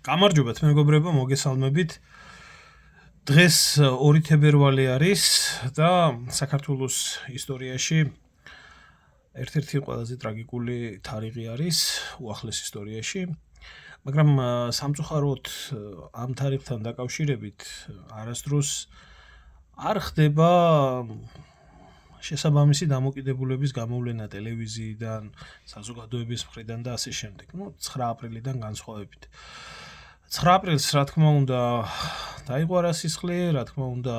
გამარჯობათ მეგობრებო, მოგესალმებით. დღეს 2 თებერვალი არის და საქართველოს ისტორიაში ერთ-ერთი ყველაზე ტრაგიკული თარიღი არის უახლეს ისტორიაში. მაგრამ სამწუხაროდ ამ თარიღთან დაკავშირებით არასდროს არ ხდება შესაბამისი დამოკიდებულების გამოვლენა ტელევიზიიდან, საზოგადოების მხრიდან და ასე შემდეგ. 9 აპრილიდან განსხვავებით. 9 აპრილს, რა თქმა უნდა, დაიყო არასისხლი, რა თქმა უნდა,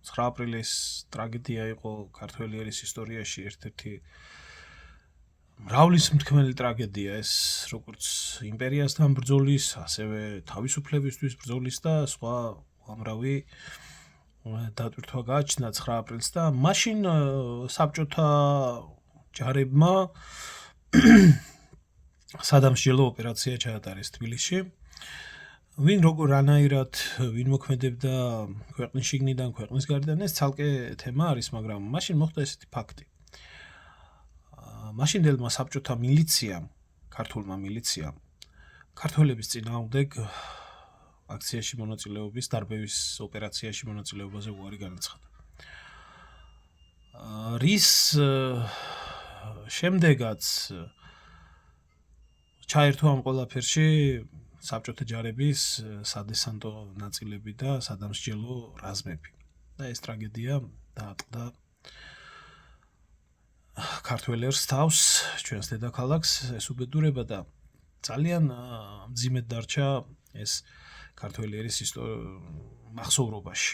9 აპრილის ტრაგედია იყო ქართველი ერის ისტორიაში ერთ-ერთი მრავლის მთქმელი ტრაგედია ეს, როგორც იმპერიასთან ბრძოლის, ასევე თავისუფლებისთვის ბრძოლის და სხვა უამრავი დატვირთვა გააჩნდა 9 აპრილს და მაშინ საბჭოთა ჯარებმა სადამსჯელო ოპერაცია ჩაატარეს თბილისში. ვინ როგორ რანაირად ვინ მოქმედებდა ქვეყნის შიგნიდან, ქვეყნის გარედან, ეს ცალკე თემა არის, მაგრამ მაშინ მოხდა ესეთი ფაქტი. მაშინდელმა საბჭოთა მილიციამ, ქართულმა მილიციამ, ქართველების წინააღმდეგ აქციაში მონაწილეობის, დარბევის ოპერაციაში მონაწილეობაზე უარი განაცხადა. რის შემდეგაც ჩაერთო ამ ყველაფერში საბჭოთა ჯარების სადესანტო ნაწილები და სადამსჯელო რაზმები. და ეს ტრაგედია დაატყდა ქართველ ერს თავს, ჩვენს დედაქალაქს, ეს უბედურება და ძალიან მძიმედ დარჩა ეს ქართველი ერის მახსოვრობაში.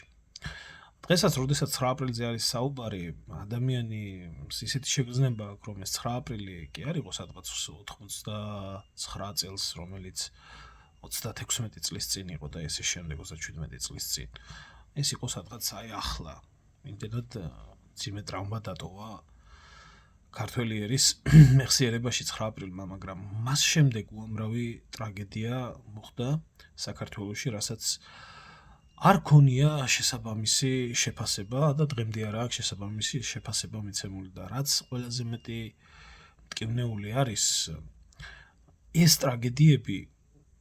დღესაც, როდესაც 9 აპრილზე არის საუბარი, ადამიანი ისეთი შეგრძნება აქვს, რომ ეს 9 აპრილი კი არ იყო სადღაც 89 წელს, რომელიც 36 წლის წინ იყო და ესე შემდეგ 37 წლის წინ. ეს იყო სადღაც აი ახლა. იმდენად მძიმე ტრავმა დატოვა ქართველი ერის მეხსიერებაში 9 აპრილმა, მაგრამ მას შემდეგ უამრავი ტრაგედია მოხდა საქართველოში, რასაც არ ქონია შესაბამისი შეფასება და დღემდე არ აქვს შესაბამისი შეფასება მიცემული და რაც ყველაზე მეტი მტკივნეული არის, ეს ტრაგედიები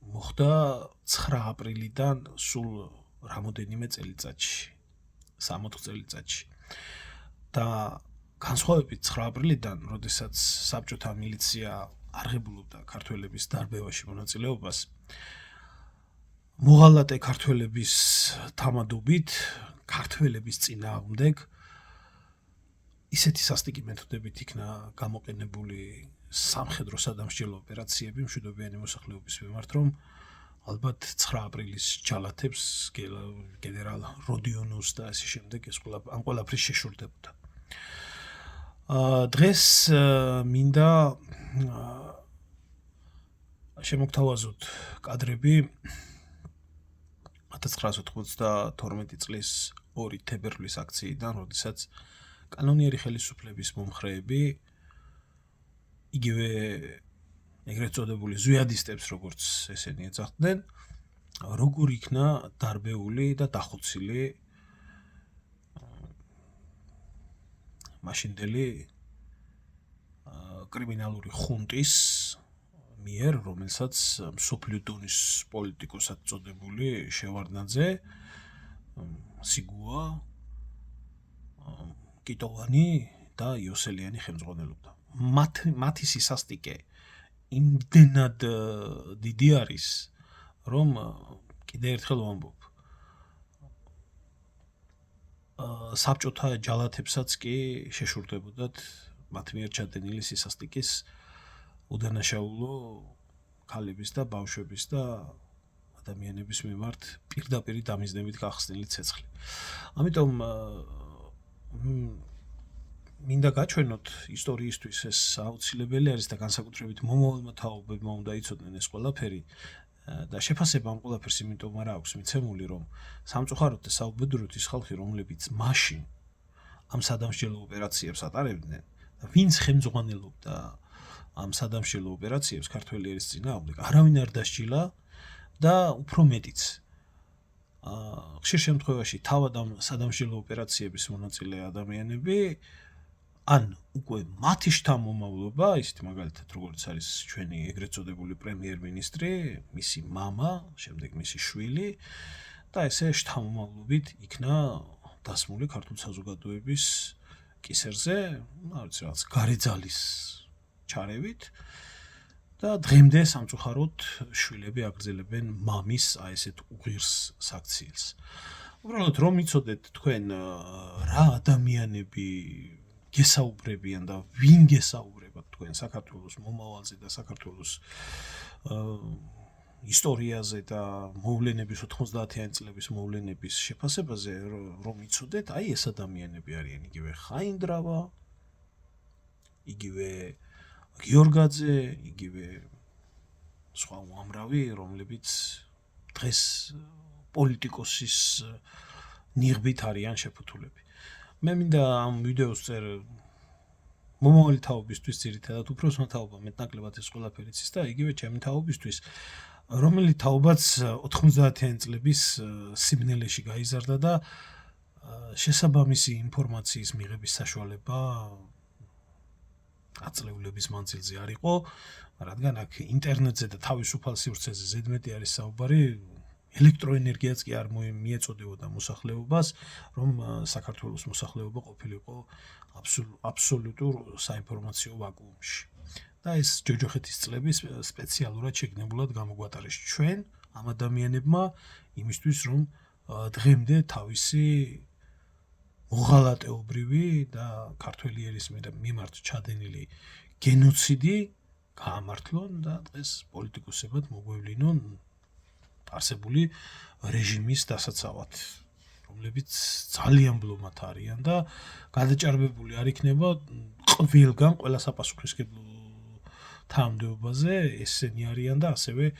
მოხდა 9 აპრილიდან სულ რამოდენიმე წელიწადში, 60 წელიწადში. და განსხვავებით 9 აპრილიდან, როდესაც საბჭოთა მილიცია არღებულობდა ქართველების დარბევაში მონაწილეობას, მოღალატე ქართველების თამადობით, ქართველების წინააღმდეგ ისეთი სასტიკი მეთოდებით იქნა გამოყენებული სამხედრო სადამსჯელო ოპერაციები მშვიდობიანი მოსახლეობის მიმართ, რომ ალბათ 9 აპრილის ჯალათებს გენერალ როდიონოვს და ასე შემდეგ ეს ამ ყველაფრის შეშურდებოდა. დღეს მინდა შემოგთავაზოთ კადრები 1992 წლის 2 თებერვლის აქციიდან, როდესაც კანონიერი ხელისუფლების მომხრეები იგივე ეგრეთ წოდებული ზვიადისტებს, როგორც ესენი ეძახდნენ, როგორ იქნა დარბეული და დახოცილი მაშინდელი კრიმინალური ხუნტის მიერ, რომელსაც მსოფლიო დონის პოლიტიკოსად წოდებული შევარდნაძე, სიგუა, კიტოვანი და იოსელიანი ხელმძღვანელობდა. მათი სისასტიკე იმდენად დიდი არის, რომ კიდე ერთხელ ვამბობ, საბჭოთა ჯალათებსაც კი შეშურდებოდათ მათ მიერ ჩადენილი სისასტიკის უდანაშაულო ქალების და ბავშვების და ადამიანების მიმართ პირდაპირ დამიზნებით გახსნილი ცეცხლი. ამიტომ მინდა გაჩვენოთ ისტორიისთვის ეს აუცილებელი არის და განსაკუთრებით მომავალმა თაობებმა უნდა იცოდნენ ეს ყველაფერი და შეფასება ამ ყველაფერს იმიტომ არ აქვს მიცემული, რომ სამწუხაროდ და საუბედუროთ ის ხალხი, რომლებიც მაშინ ამ სადამსჯელო ოპერაციებს ატარებდნენ და ვინც ხელმძღვანელობდა ამ სადამსჯელო ოპერაციებს ქართველი ერის წინააღმდეგ, არავინ არ დასჯილა და უფრო მეტიც ხშირ შემთხვევაში თავად ამ სადამსჯელო ოპერაციების მონაწილე ადამიანები ან უკვე მათი შთამომავლობა, ისეთი მაგალითად როგორც არის ჩვენი ეგრეთ წოდებული პრემიერ-მინისტრი, მისი მამა, შემდეგ მისი შვილი და ესე შთამომავლობით იქნა დასმული ქართული საზოგადოების კისერზე, რაღაც გარეძალის ჩარევით და დღემდე სამწუხაროდ შვილები აგრძელებენ მამის ესეთ უღირს საქციელს. უბრალოდ რომ იცოდეთ თქვენ რა ადამიანები გესაუბრებიან და ვინ გესაუბრებათ თქვენ საქართველოს მომავალზე და საქართველოს ისტორიაზე და მოვლენების 90-იანი წლების მოვლენების შეფასებაზე რომ იცოდეთ, აი ეს ადამიანები არიან იგივე ხაინდრავა, იგივე გიორგაძე, იგივე სხვა უამრავი, რომლებიც დღეს პოლიტიკოსის ნიღბით არიან შეფუთულები. მე მინდა ამ ვიდეოს წერ მომავალი თაობისთვის ძირითადად უფროსმა თაობა მეტნაკლებად ეს ყველაფერი იცის და იგივე ჩემი თაობისთვის, რომელიც თაობაც 90-იანი წლების სიბნელეში გაიზარდა და შესაბამისი ინფორმაციის მიღების საშუალება აწლეულების მანძილზე არ იყო, რადგან აქ ინტერნეტზე და თავისუფალ სივრცეზე ზედმეტი არის საუბარი, ელექტროენერგიაც კი არ მიეწოდებოდა მოსახლეობას, რომ საქართველოს მოსახლეობა ყოფილიყო აბსოლუტურ საინფორმაციო ვაკუუმში. და ეს ჯოჯოხეთის წლები სპეციალურად შეგნებულად გამოგვატარეს ჩვენ ამ ადამიანებმა იმისთვის, რომ დღემდე თავისი მოღალატეობრივი და ქართველი ერის მიმართ ჩადენილი გენოციდი გაამართლონ და დღეს პოლიტიკოსებად მოგვევლინონ არსებული რეჟიმის დასაცავად, რომლებიც ძალიან ბლომად არიან და გადაჭარბებული არ იქნება ყველგან ყველა საპასუხისმგებლო თანამდებობაზე, ესენი არიან და ასევე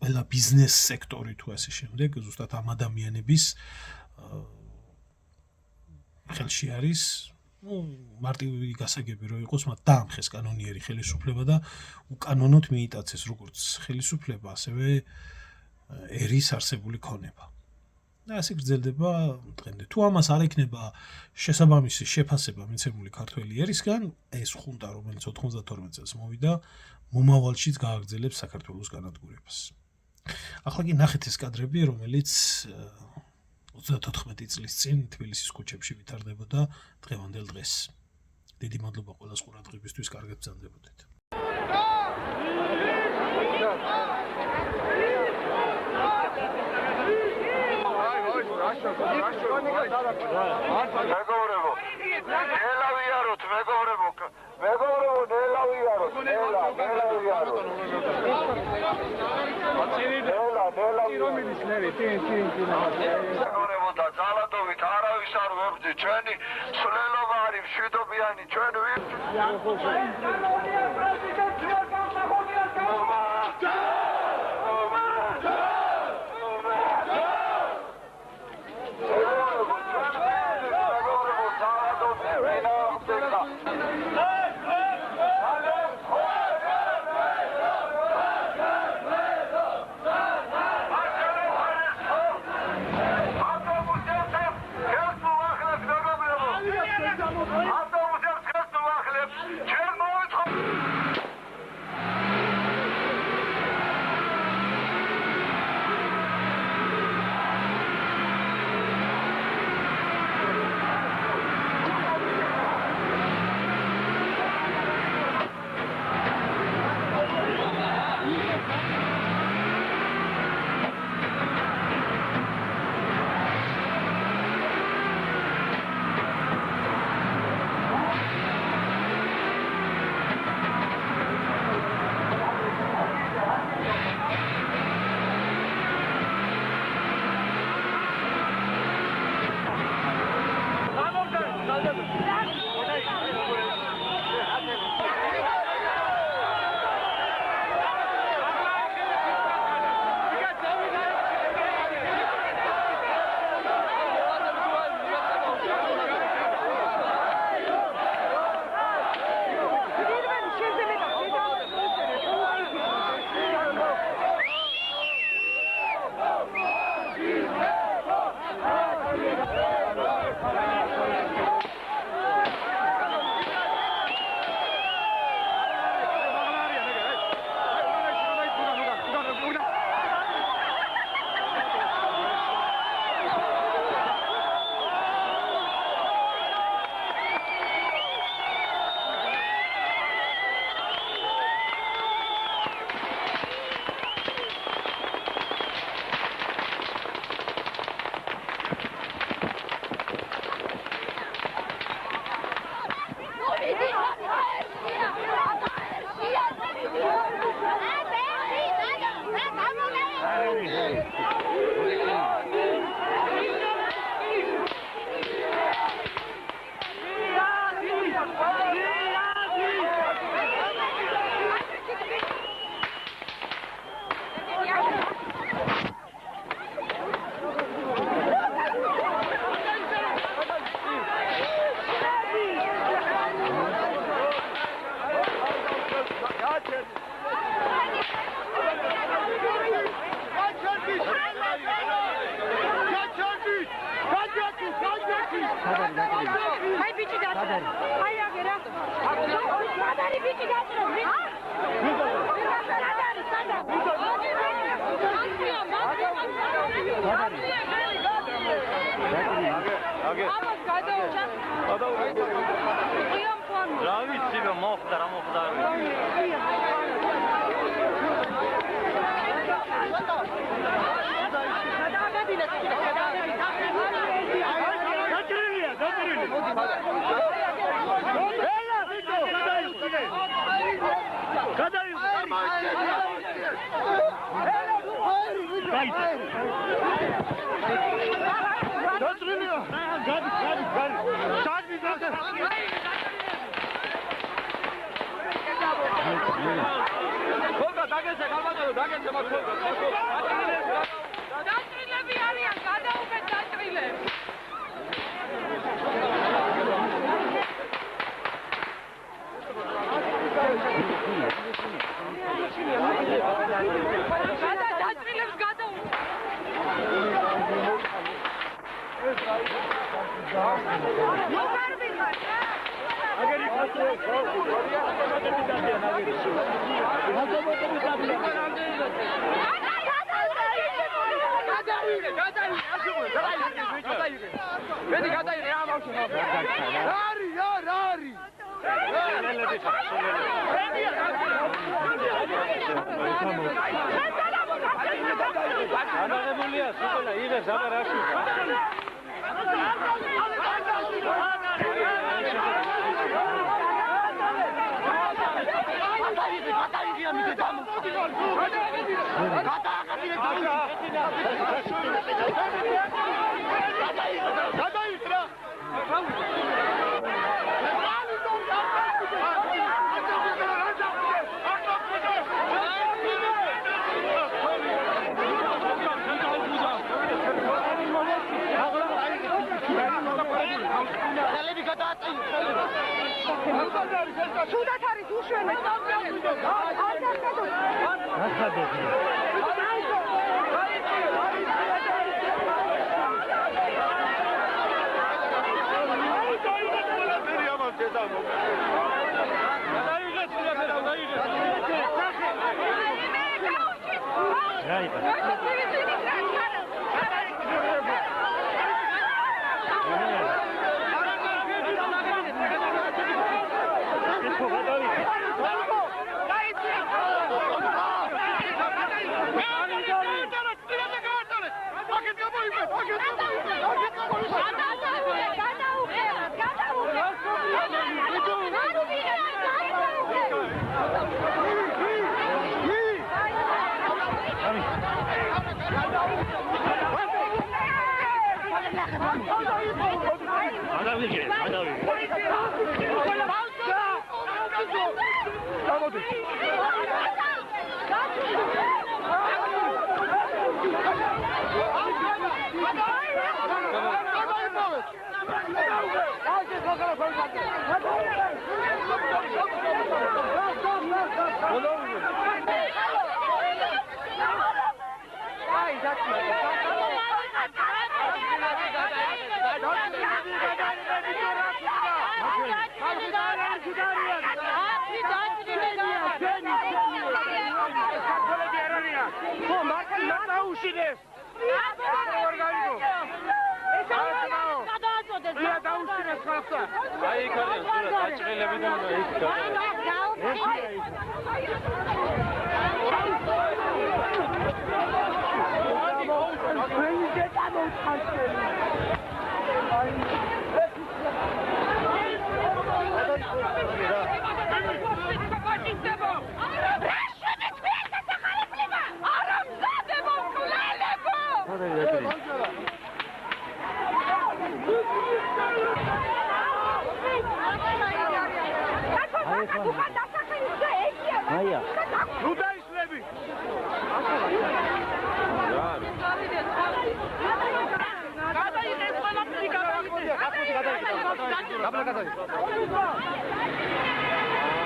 ყველა ბიზნეს სექტორი თუ ასე შემდეგ, ზუსტად ამ ადამიანების ხელში არის, მარტივი გასაგები რო იყოს, მათ დაამხეს კანონიერი ხელისუფლება და უკანონოდ მიიტაცეს როგორც ხელისუფლება, ასევე ერის არსებული ქონება. და ასე გრძელდება დღემდე. თუ ამას არ ექნება შესაბამისი შეფასება მიცემული ქართველი ერისგან, ეს ხუნტა, რომელიც 92 წელს მოვიდა, მომავალშიც გააგრძელებს საქართველოს განადგურებას. ახლა კი ნახეთ ეს კადრები, რომელიც 34 წლის წინ თბილისის ქუჩებში ვითარდებოდა დღევანდელ დღეს. დიდი მადლობა ყველას ყურადღებისთვის, კარგად ბრძანდებოდეთ.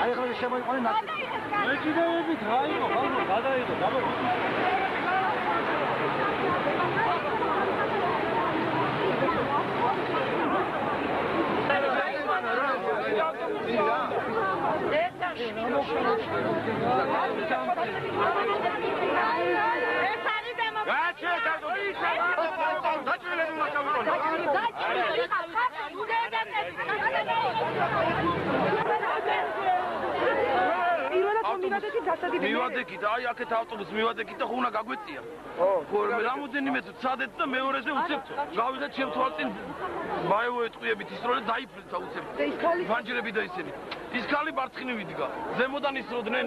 აი ახლა შემოიყვანე ნაკი. მეჭიდეებით რა იყო, ხალხო, გადაიღო, მივადექით, აი აქეთ ავტობუსს მივადექით და ხო უნდა გაგვეწია. ხო, რამოდენიმე წადეთ და მეორეზე უცებთ. გავიდეთ ჩემ თვალწინ მაევო ეტყვიებით ის რომ დაიფრინდა უცებთ. ფანჯრები და ისინი. ის ქალი მარცხნივ იდგა. ზემოდან ისროდნენ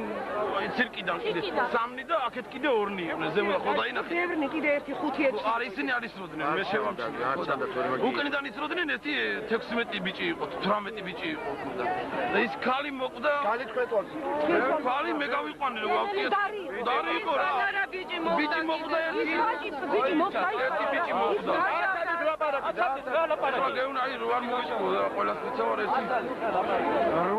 ცირკიდან კიდე 3 და აქეთ კიდე 2 იყვნენ ზემოდან ხო დაინახეთ. ბევრი კიდე 1-5 არა ისინი არ ისროდნენ მე შევამჩნევ. უკანიდან ისროდნენ ერთი 16 ბიჭი იყო, 18 ბიჭი იყო და ის ქალი მოკვდა. ქალი თქვენ თვალს. ქალი მე გავიყვანე რომ გავწიე. დარი იყო რა. ბიჭი მოკვდა ერთი. ბიჭი მოკვდა. ერთი ბიჭი მოკვდა. გეუნა აი რო არ მოვიწყო ყველა სპეციალურად ეს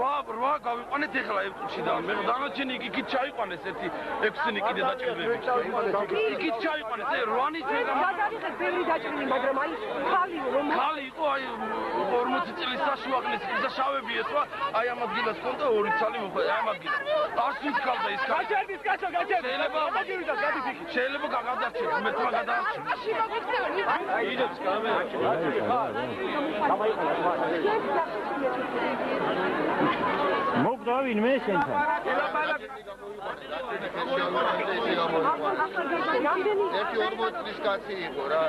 8 გავიყვანეთ ეხლა ეფუჩი და მე დანარჩენი იქით ჩაიყვანეს ერთი 6-ნი კიდე დაჭრილები იქით ჩაიყვანეს ე 8-ით მე გადავიხეთ ბევრი დაჭრილი მაგრამ აი ხალი იყო აი 40 წლის საშუაღნის და შავები ესვა აი ამ ადგილას კონდა 2 ცალი მოხდა აი ამ ადგილას ასვით ხალდა ის ხალი გაჭერდის კაცო გაჭერდის შეიძლება გაგადარჩენს მე თვა გადაარჩენს იდებს კამერა მოგდა ვინმე შენთან ერთი 40 წლის კაცი იყო რა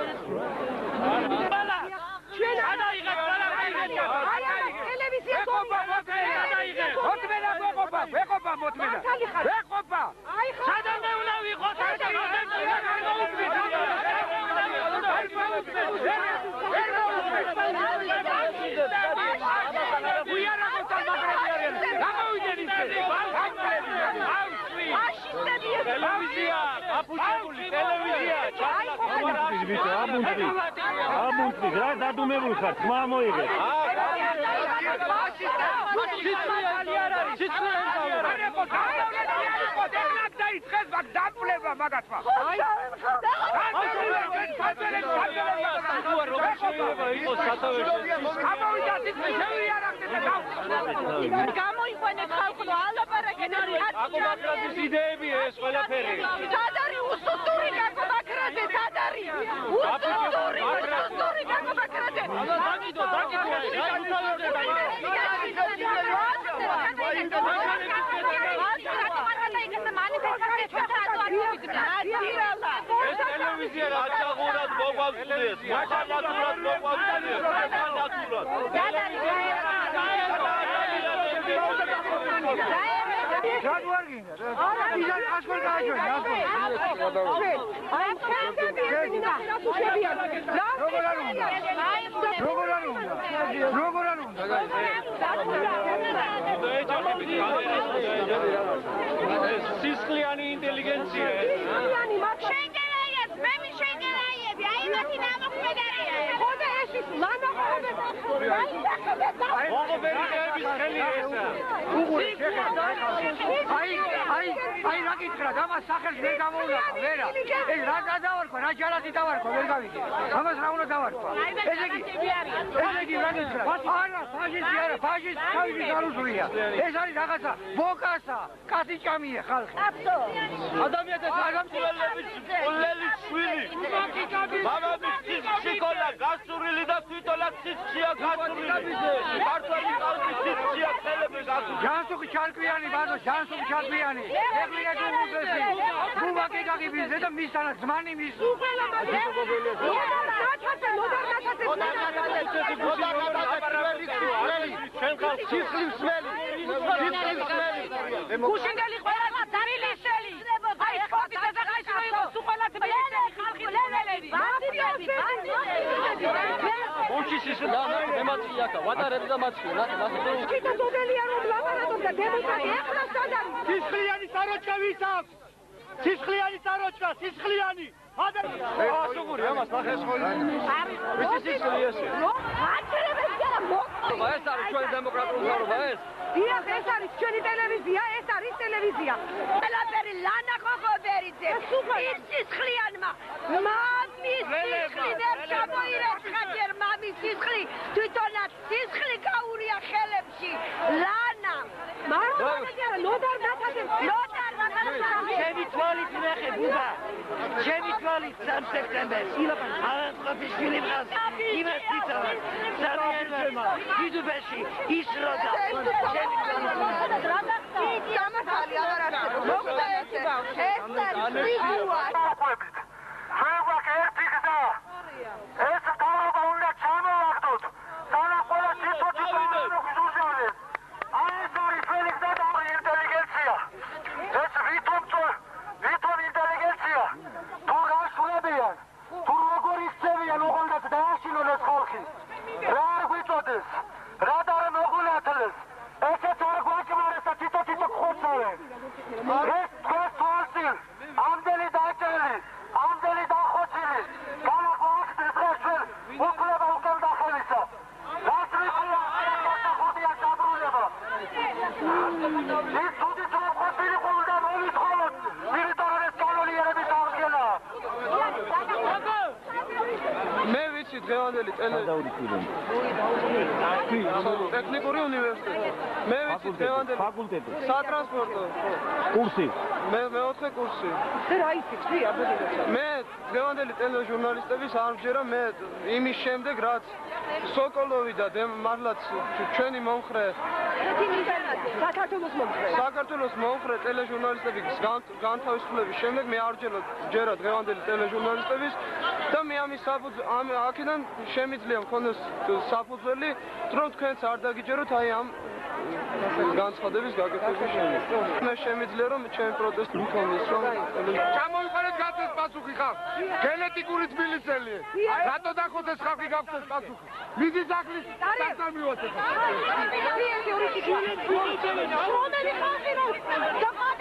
ჩვენ გადაიღეთ ტელევიზია ვეყოფა სადამდე უნდა ვიყოთ აბუნტი რა დადუმებული ხარ ხმა მოიგე გამოიყვანეთ ხალხო ალაპარაკეთ აკობაკრატის იდეები ეს ყველაფერი სადარი უსუსტური გაკობაკრატე სადარი უსუსტური გაკობაკრატე დაგიდო ეს ტელევიზია რა ჩაღურად მოგვაწყდეს მოხალხურად მოგვაწყდეს სისხლიანი ინტელიგენცია აი რა გითხრა ამას სახელს ვერ გამოვunaqo ვერა ეს რა გადავარქვა რა ჯალათი დავარქვა ვერ გავიგე ამას რა უნდა დავარქვა ესე იგი რა გითხრა არა ფაშისტი არა ფაშისტი თავისი გარუსულია ეს არის რაღაცა ბოკასა კაციჭამია ხალხი ადამიანთა საგამწვევების ყველის შვილი მამამისის შიკოლა გასურილი და თვითონაც სიცხეა გასურილი ქართველი ხალხის სიცხეა ხელები გასურილი ჯანსუხი ჩარკვიანი ბაზო ჯანსუხი ჩარკვიანი ეღლია გულბესი გულბაკი გაგიბიზე და მისანა ზმანი მის გუშინგელი ყველა დარილისელი აი ხალხი დაგაიშო სუყოლად ხალხი ლეველები უშიშის და მემაცია ვატარები და მაცია ნახე კიდე ზოდელია რომ ლაპარაკობდა დემოკრატია ეხლა სადარი სისხლიანი საროჭა ვის აქვს სისხლიანი საროჭა სისხლიანი ასუგური ამას ნახე ვიცი სისხლიესი აჩერებს ეს არის ჩვენი დემოკრატიული მთავრობა ეს? დიახ, ეს არის ჩვენი ტელევიზია, ეს არის ტელევიზია. ყველაფერი ლანა ხოხობერიძე. ის სისხლიანმა. მამის სისხლი ვერ ჩამოირეცხა ჯერ მამის სისხლი. თვითონაც სისხლი გაურია ხელებში. ლანა. ლოდარ ჩემი თვალით ნახე ბუბა. ჩემი თვალით 3 სექტემბერს. ავანტყოფიშვილი დღას იმას ვიწავ. სარიერთმა დიდუბეში ისროდა. გამართალი აღარ არსებობს. მოხდა ეს არის ერთი გზა. ეს თავობა უნდა ჩამოვაგდოთ. სანამ ყველა თვითონ გიზუჟალებს. აი ეს არის ჩვენი გზა და ინტელიგენცია. ეს ვითომ ინტელიგენცია. თუ რა შულებიან, თუ როგორ იქცევიან უღონდათ დააშინონ ეს ხალხი. რა არ გვიწოდეს, რა და არ მოღუნათლეს. ესეც არ გვაჭმარეს და თვითონ გხოცავენ. ეს დღეს თვალწინ, ამდენი დაჭერილი, ამდენი დახოცილი, განაგვახდეს დღეს ჩვენ უფლება უკან დახევისა. რაც ვიყურა, ხოდია დაბრუნება. ის თუდით რომ ყოფილი ყოლდა მომითხოვოთ, მილიტარული კანონიერების აღდგენა. მე ვიცი დღევანდელი ტექნიკური უნივერსიტეტი. მე ვიცი დღევანდელი ფაკულტეტი. სატრანსპორტო კურსი. მე 4 კურსი. რა იცი, აბა მე დღევანდელი ტელეჟურნალისტების არ ვჯერა მე იმის შემდეგ რაც სოკოლოვი და მართლაც ჩვენი მომხრე საქართველოს მომხრე ტელეჟურნალისტების განთავისუფლების შემდეგ მე არ ვჯერა დღევანდელი ტელეჟურნალისტების და მე აქედან შემიძლია მქონდეს საფუძველი რომ თქვენც არ დაგიჯეროთ აი ამ განცხადების გაკეთების შემდეგ. მე შემიძლია რომ ჩემი პროტესტი მქონდეს რომ ჩამოიყვანეთ გაცეს პასუხი ხალხ. გენეტიკური თბილისელი. რატო დახოცეს ხალხი გახდეს პასუხი? მიზის ახლის დასამივოთ.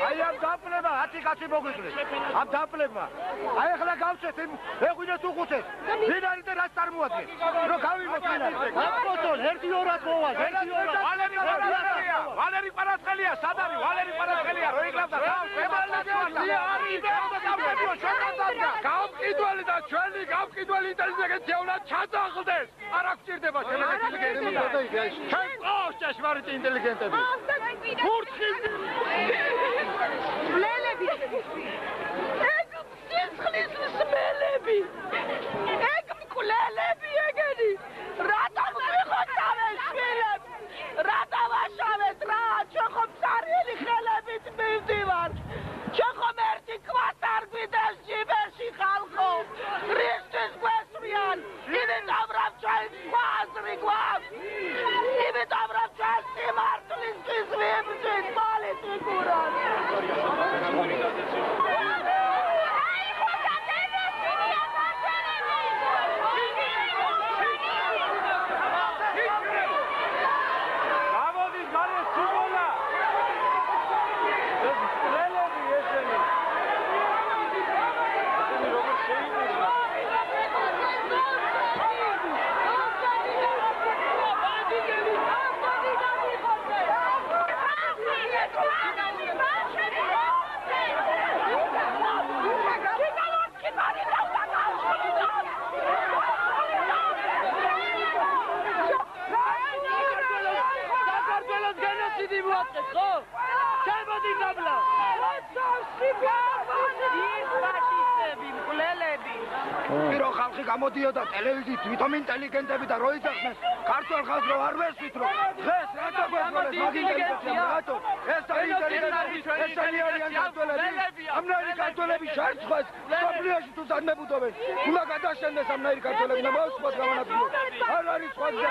აი ამ დაპლება 10 კაცი მოგვიყვეს. ამ დაპლება. აი ახლა გავწეთ ეღვინეთ უხუცეს. ვინარი და რას წარმოადგენს? რომ გავიმოთ ვინარი. გაფროცონ 1-2 მოვა. 1-2 ვალერი პარასხელია, სად არის ვალერი პარასხელია? რო იგრავდა გამყიდველი და ჩვენი გამყიდველი ინტელიგენცია უნდა ჩაწაღლდეს. არ აქვს ჭირდება ჩვენი ინტელიგენცია. ჩვენ ყავს ჭეშმარიტი ინტელიგენტები. ფურთხი მლელები. ეგ სისხლის მსმელები. ეგ მკვლელები ეგენი. რატომ ვიხოცავენ შვილებს? რატომ აშავეთ რა? ჩვენ ხომ ψარიელი ხელებით მივდივართ. ჩვენ ხომ ერთი ქვაც არ გვიდეს ჯიბეში ხალხო. რისთვის გვესმიან? იმიტომ რომ ჩვენ სხვა აზრი გვაქვს. იმიტომ რომ ჩვენ სიმართლისთვის ვიბრძვით პოლიტიკურად. რომ ხალხი გამოდიოდა ტელევიზიით თვითონ ინტელიგენტები და რო იძახდნენ ქართულ ხალხს რომ არ ვესვით რომ დღეს რატო გვესმენთ მაგ ინტელიგენცია რატო ეს არის ინტელიგენტები ეს არიან ქართველები ამნაირი ქართველები შარცხვეს სოფლიოში თუ დანებუდობენ უნდა გადაშენდეს ამნაირი ქართველები და მოსვათ გამანადგუროთ არ არის სხვა გზა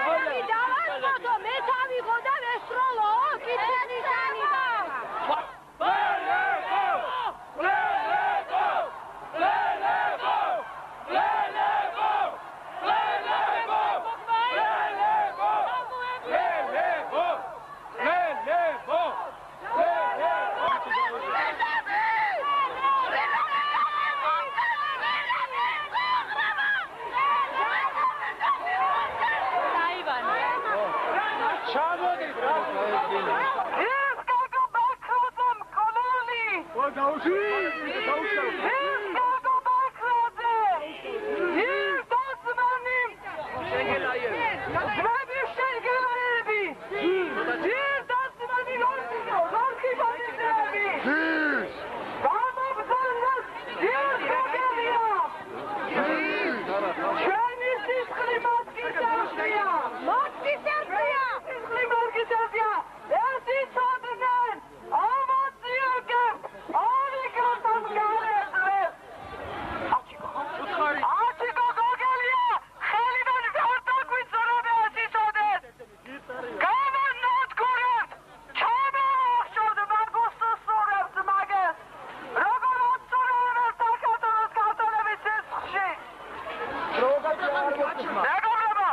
დავასწრო მე თავიღო და ვესროლო კითხენი სანიდა ნებულება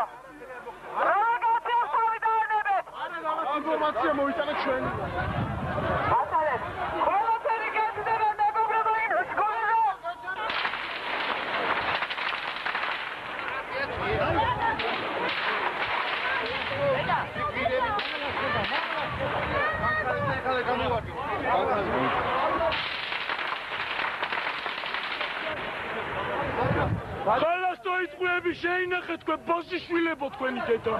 რეგულაციას თავი დაენებეთ ინფორმაცია მოვიტანეთ ჩვენ ბატონო ყველაფერი გეძდება მეგობრებო იმის გულზე ყველას დაიწყუები შეინახეთ თქვენ ბოსიშვილებო თქვენი დედა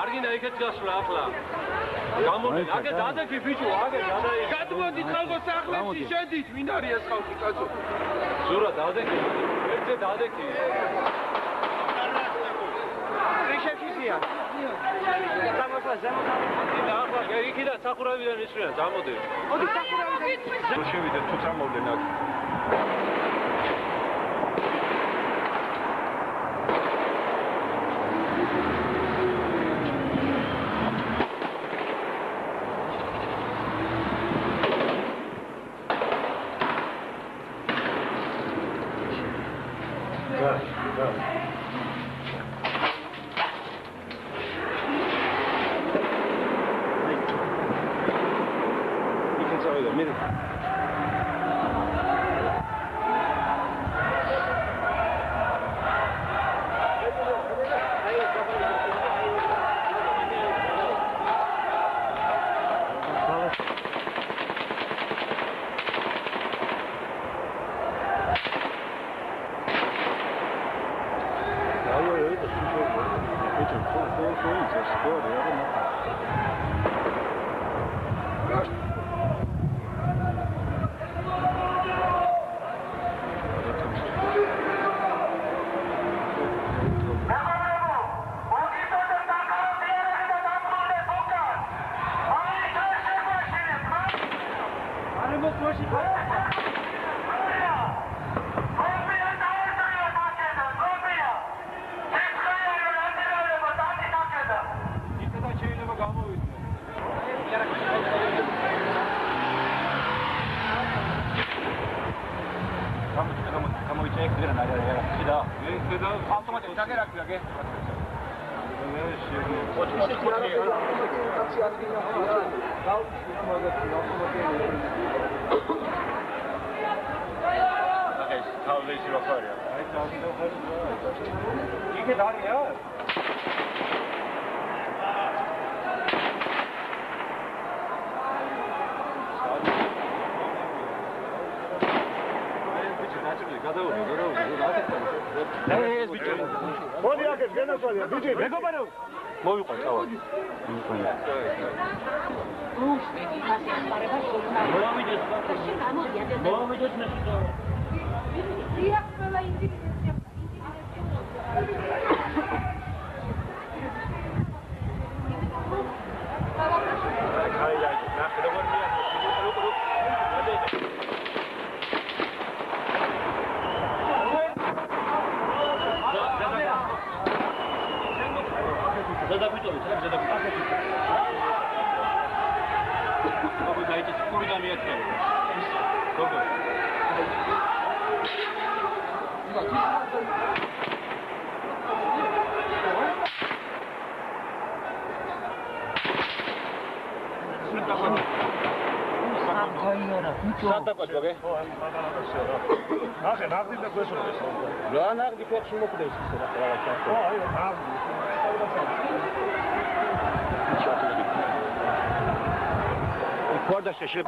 არგინა იქეთ გასვლა ახლა გამოდით აგე დადექი ბიჭო აგე დადექი გადმოდით ხალხო სახლებში შედით ვინ არის ეს ხალხი კაცო ზურა დადექი ერთზე დადექი რიშეფიზია დინა ახლა იქიდან სახურავიდან ისვრიან გამოდით მოდი სახურავიდან შევიდეთ თუ წამოვდნენ აქ Guarda se ce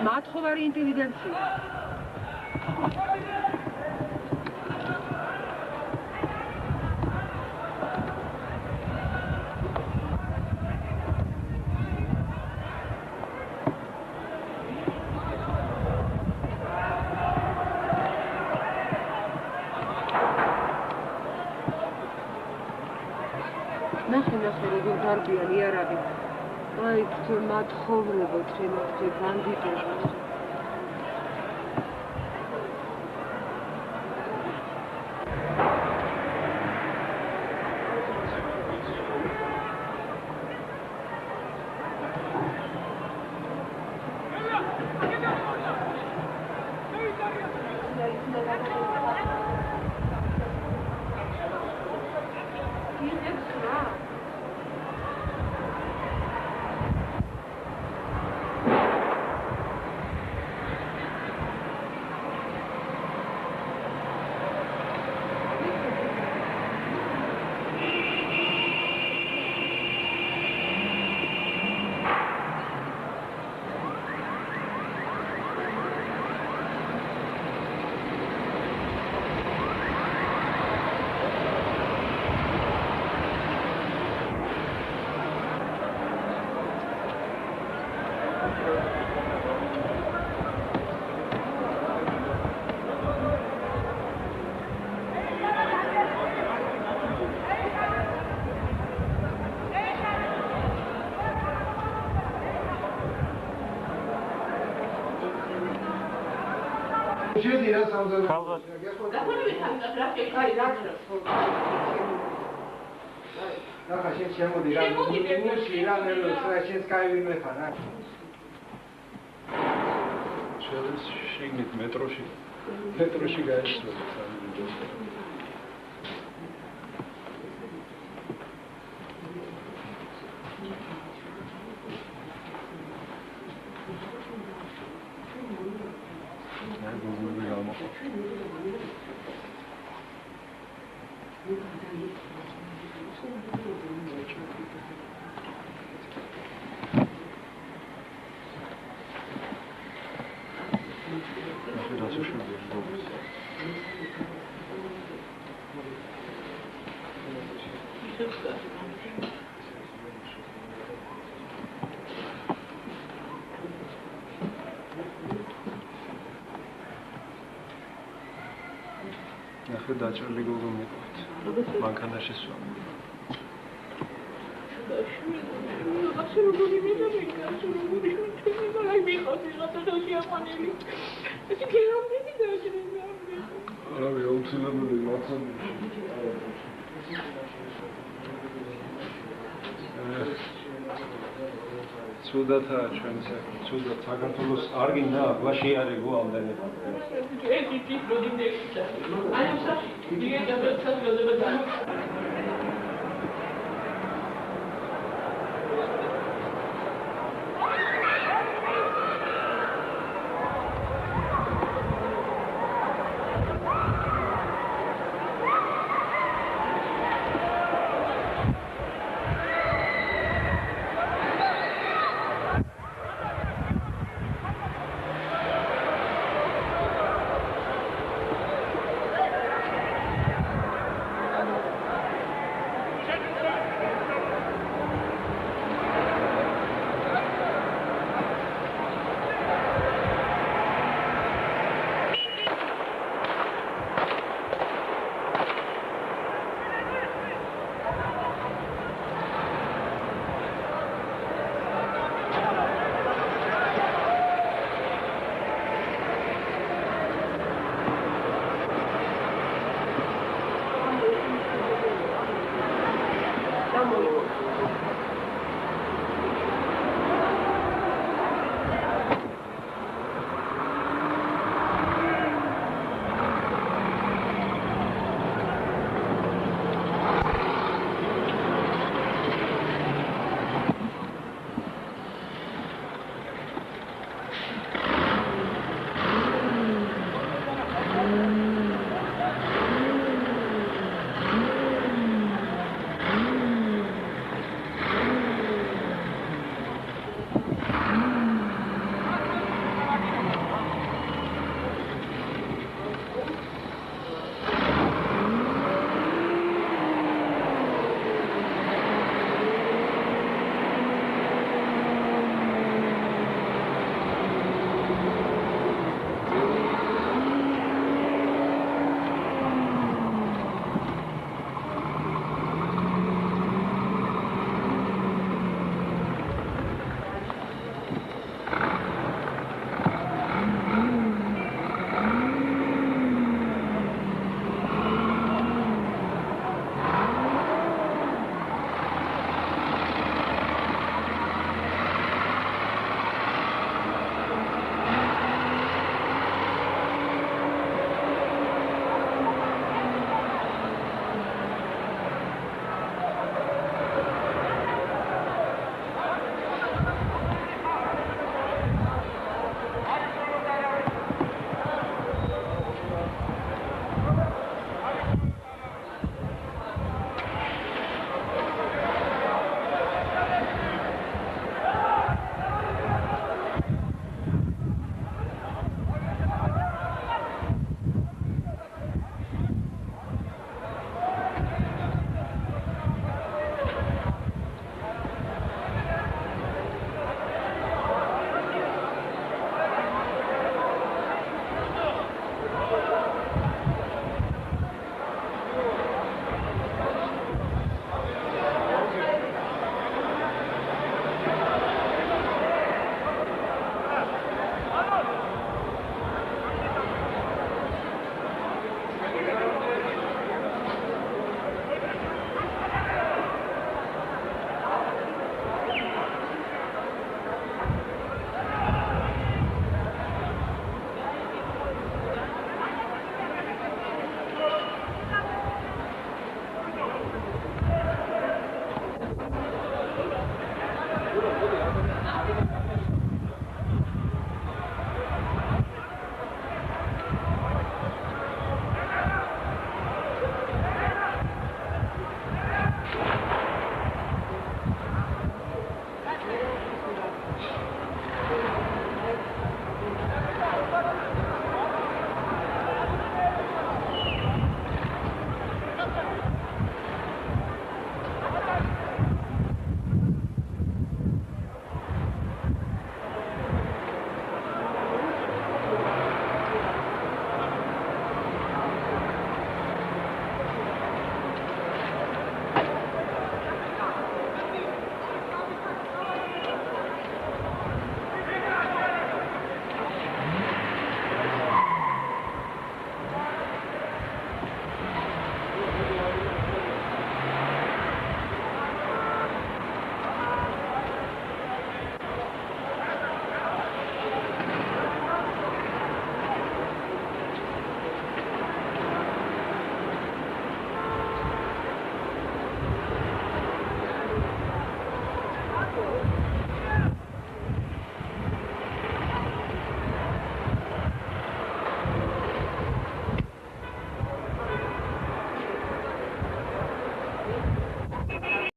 მათხოვარი ინტელიგენცია. ნახე როგორ დარბიან იარაღი. აი თუ მათხოვრებო ჩემი ბანდიტები. მეტროში გაისვა. დაჭრილი გოგო მიყვართ. მანქანა შესვა. ასე როგორი მიდამიკა, როგორი შეიძლება აი მიხოთი გადადაში აფანელი. ეს გერამდენი დაჭრილი ამბი. რავი, აუცილებელი მათთან. ცუდათა ჩვენ ცუდად საქართველოს არ გინდა აღლა შეიარებო ამდენი. ეს ის პროდუქტია. აი, ეს ის